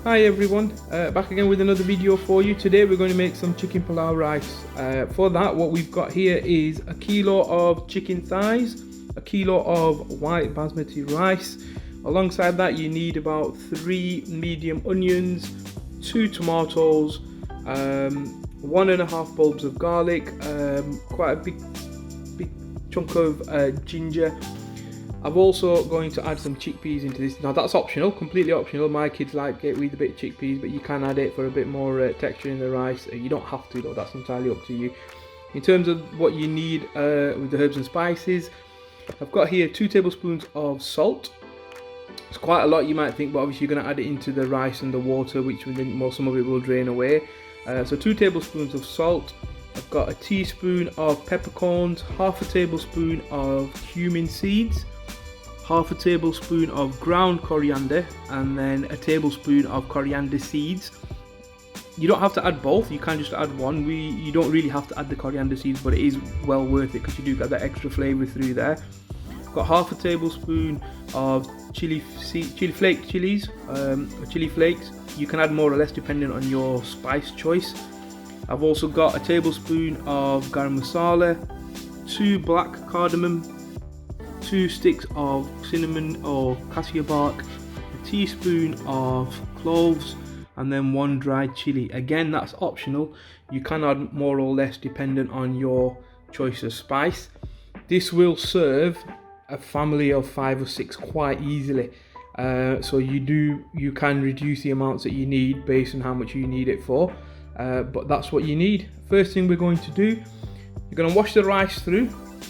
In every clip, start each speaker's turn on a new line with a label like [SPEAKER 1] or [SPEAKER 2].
[SPEAKER 1] Hi everyone, back again with another video for you. Today we're going to make some chicken pilau rice. For that, what we've got here is a kilo of chicken thighs, a kilo of white basmati rice. Alongside that you need about 3 medium onions, 2 tomatoes, 1.5 bulbs of garlic, quite a big chunk of ginger. I'm also going to add some chickpeas into this. Now that's optional, completely optional. My kids like it with a bit of chickpeas, but you can add it for a bit more texture in the rice. You don't have to though, that's entirely up to you. In terms of what you need with the herbs and spices, I've got here 2 tablespoons of salt. It's quite a lot, you might think, but obviously you're going to add it into the rice and the water, which some of it will drain away. So 2 tablespoons of salt. I've got a teaspoon of peppercorns, half a tablespoon of cumin seeds, half a tablespoon of ground coriander, and then a tablespoon of coriander seeds. You don't have to add both, you can just add one. You don't really have to add the coriander seeds, but it is well worth it because you do get that extra flavour through there. I've got half a tablespoon of chili flakes. You can add more or less depending on your spice choice. I've also got a tablespoon of garam masala, 2 black cardamom, 2 sticks of cinnamon or cassia bark, a teaspoon of cloves, and then 1 dried chili. Again, that's optional. You can add more or less dependent on your choice of spice. This will serve a family of 5 or 6 quite easily. So you can reduce the amounts that you need based on how much you need it for. But that's what you need. First thing we're going to do, you're going to wash the rice through,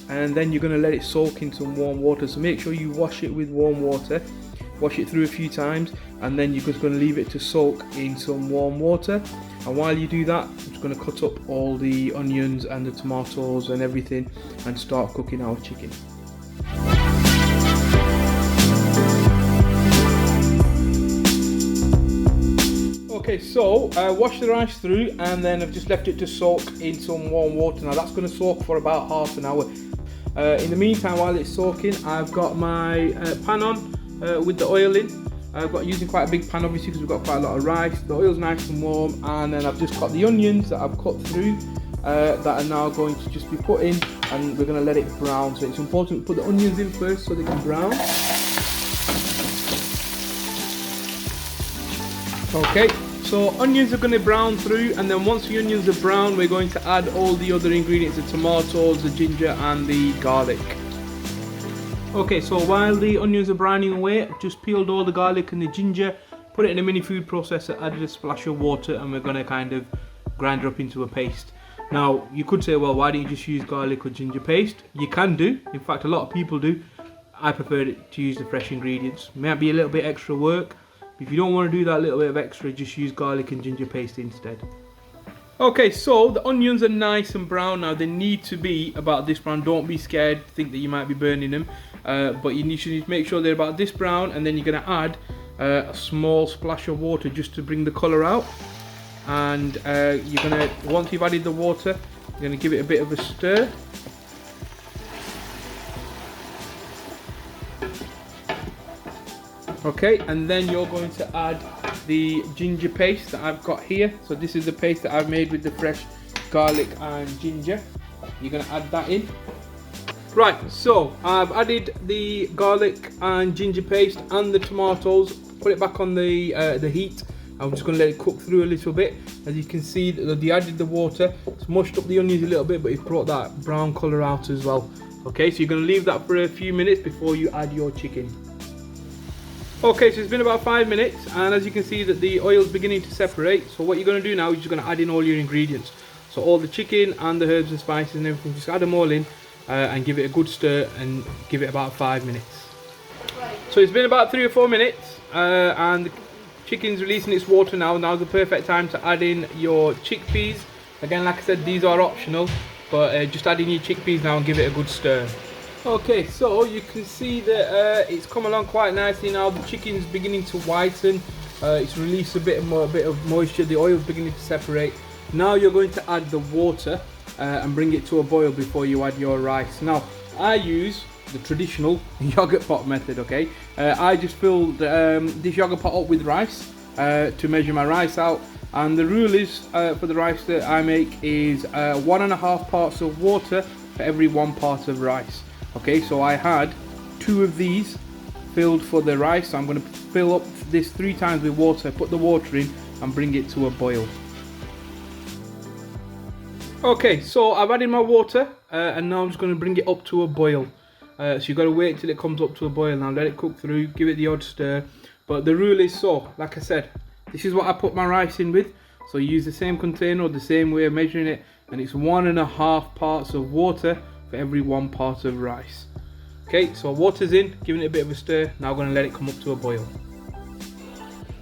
[SPEAKER 1] and then you're going to let it soak in some warm water. So make sure you wash it with warm water, wash it through a few times, and then you're just going to leave it to soak in some warm water. And while you do that, I'm just going to cut up all the onions and the tomatoes and everything and start cooking our chicken. Okay, so wash the rice through, and then I've just left it to soak in some warm water. Now that's going to soak for about half an hour. In the meantime, while it's soaking, I've got my pan on with the oil in. I've got using quite a big pan obviously because we've got quite a lot of rice. The oil's nice and warm, and then I've just got the onions that I've cut through that are now going to just be put in, and we're going to let it brown. So it's important to put the onions in first so they can brown. Okay. So onions are going to brown through, and then once the onions are brown, we're going to add all the other ingredients, the tomatoes, the ginger and the garlic. Okay, so while the onions are browning away, I've just peeled all the garlic and the ginger, put it in a mini food processor, added a splash of water, and we're going to kind of grind it up into a paste. Now you could say, well, why don't you just use garlic or ginger paste? You can do, in fact a lot of people do. I prefer to use the fresh ingredients. Might be a little bit extra work. If you don't want to do that little bit of extra, just use garlic and ginger paste instead. Okay, so the onions are nice and brown now. They need to be about this brown. Don't be scared, think that you might be burning them. But you need to make sure they're about this brown, and then you're going to add a small splash of water just to bring the colour out. And you're going to, once you've added the water, you're going to give it a bit of a stir. Okay, and then you're going to add the ginger paste that I've got here. So this is the paste that I've made with the fresh garlic and ginger. You're going to add that in. Right, so I've added the garlic and ginger paste and the tomatoes. Put it back on the heat. I'm just going to let it cook through a little bit. As you can see, they added the water. It's mushed up the onions a little bit, but it's brought that brown colour out as well. Okay, so you're going to leave that for a few minutes before you add your chicken. Okay, so it's been about 5 minutes, and as you can see that the oil is beginning to separate. So what you're going to do now is you're going to add in all your ingredients. So all the chicken and the herbs and spices and everything, just add them all in and give it a good stir and give it about 5 minutes. So it's been about 3 or 4 minutes and the chicken's releasing its water now. Now's the perfect time to add in your chickpeas. Again, like I said, these are optional, but just add in your chickpeas now and give it a good stir. Okay, so you can see that it's come along quite nicely now. The chicken's beginning to whiten. It's released a bit of moisture. The oil's beginning to separate. Now you're going to add the water and bring it to a boil before you add your rice. Now I use the traditional yogurt pot method. Okay, I just filled this yogurt pot up with rice, to measure my rice out. And the rule is for the rice that I make is 1.5 parts of water for every 1 part of rice. Okay, so I had 2 of these filled for the rice. So I'm going to fill up this 3 times with water, put the water in and bring it to a boil. Okay, so I've added my water and now I'm just going to bring it up to a boil. So you've got to wait till it comes up to a boil. Now let it cook through, give it the odd stir. But the rule is, so like I said, this is what I put my rice in with. So you use the same container, the same way of measuring it, and it's 1.5 parts of water for every 1 part of rice. Okay, so water's in, giving it a bit of a stir. Now I'm going to let it come up to a boil.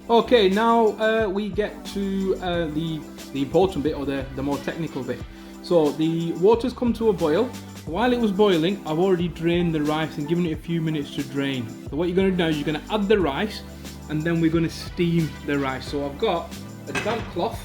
[SPEAKER 1] Okay, now we get to the important bit, or the more technical bit. So the water's come to a boil. While it was boiling, I've already drained the rice and given it a few minutes to drain. So what you're going to do now is you're going to add the rice, and then we're going to steam the rice. So I've got a damp cloth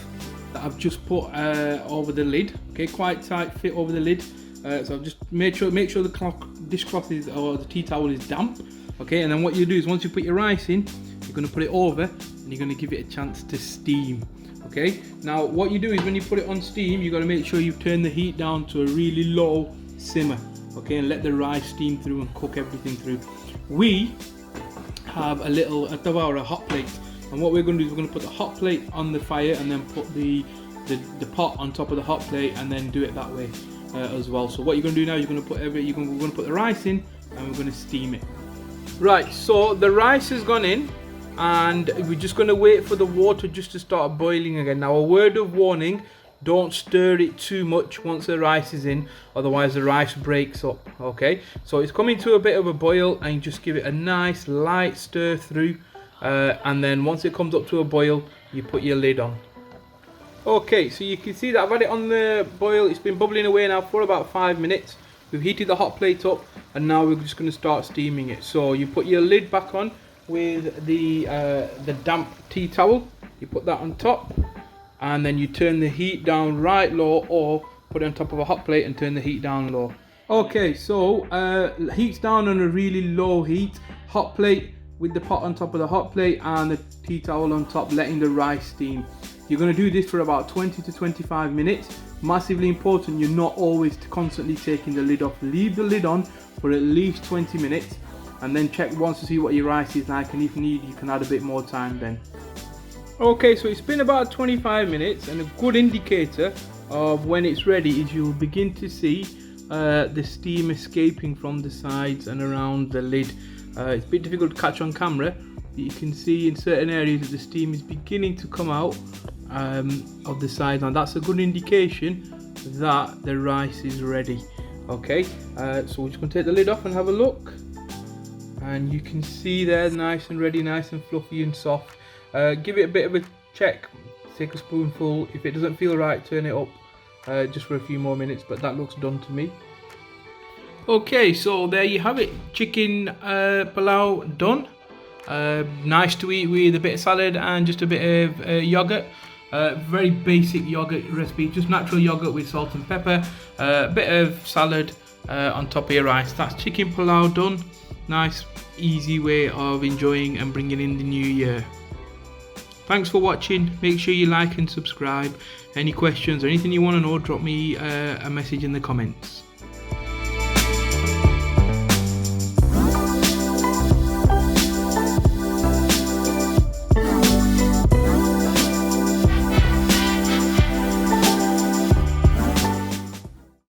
[SPEAKER 1] that I've just put over the lid. Okay, quite tight fit over the lid. So I've just make sure the dishcloth is, or the tea towel is damp. Okay, and then what you do is once you put your rice in, you're going to put it over and you're going to give it a chance to steam. Okay, now what you do is when you put it on steam, you've got to make sure you turn the heat down to a really low simmer. Okay, and let the rice steam through and cook everything through. We have a hot plate, and what we're going to do is we're going to put the hot plate on the fire and then put the pot on top of the hot plate and then do it that way as well. So what you're going to do now, you're going to put we're going to put the rice in and we're going to steam it. Right, so the rice has gone in and we're just going to wait for the water just to start boiling again. Now a word of warning, don't stir it too much once the rice is in, otherwise the rice breaks up. Okay, so it's coming to a bit of a boil and you just give it a nice light stir through, and then once it comes up to a boil, you put your lid on. Okay, so you can see that I've had it on the boil. It's been bubbling away now for about 5 minutes. We've heated the hot plate up and now we're just going to start steaming it. So you put your lid back on with the damp tea towel. You put that on top, and then you turn the heat down right low, or put it on top of a hot plate and turn the heat down low. Okay, so heat's down on a really low heat. Hot plate with the pot on top of the hot plate and the tea towel on top, letting the rice steam. You're going to do this for about 20 to 25 minutes. Massively important, you're not always constantly taking the lid off. Leave the lid on for at least 20 minutes and then check once to see what your rice is like, and if you need, you can add a bit more time then. Okay, so it's been about 25 minutes, and a good indicator of when it's ready is you'll begin to see the steam escaping from the sides and around the lid. It's a bit difficult to catch on camera, but you can see in certain areas that the steam is beginning to come out of the sides, and that's a good indication that the rice is ready. Okay, so we're just going to take the lid off and have a look, and you can see there, nice and ready, nice and fluffy and soft. Give it a bit of a check, take a spoonful. If it doesn't feel right, turn it up just for a few more minutes, but that looks done to me. Okay, so there you have it, chicken palau done. Nice to eat with a bit of salad and just a bit of yogurt. Very basic yogurt recipe, just natural yogurt with salt and pepper, a bit of salad on top of your rice. That's chicken palau done. Nice, easy way of enjoying and bringing in the new year. Thanks for watching. Make sure you like and subscribe. Any questions or anything you want to know, drop me a message in the comments.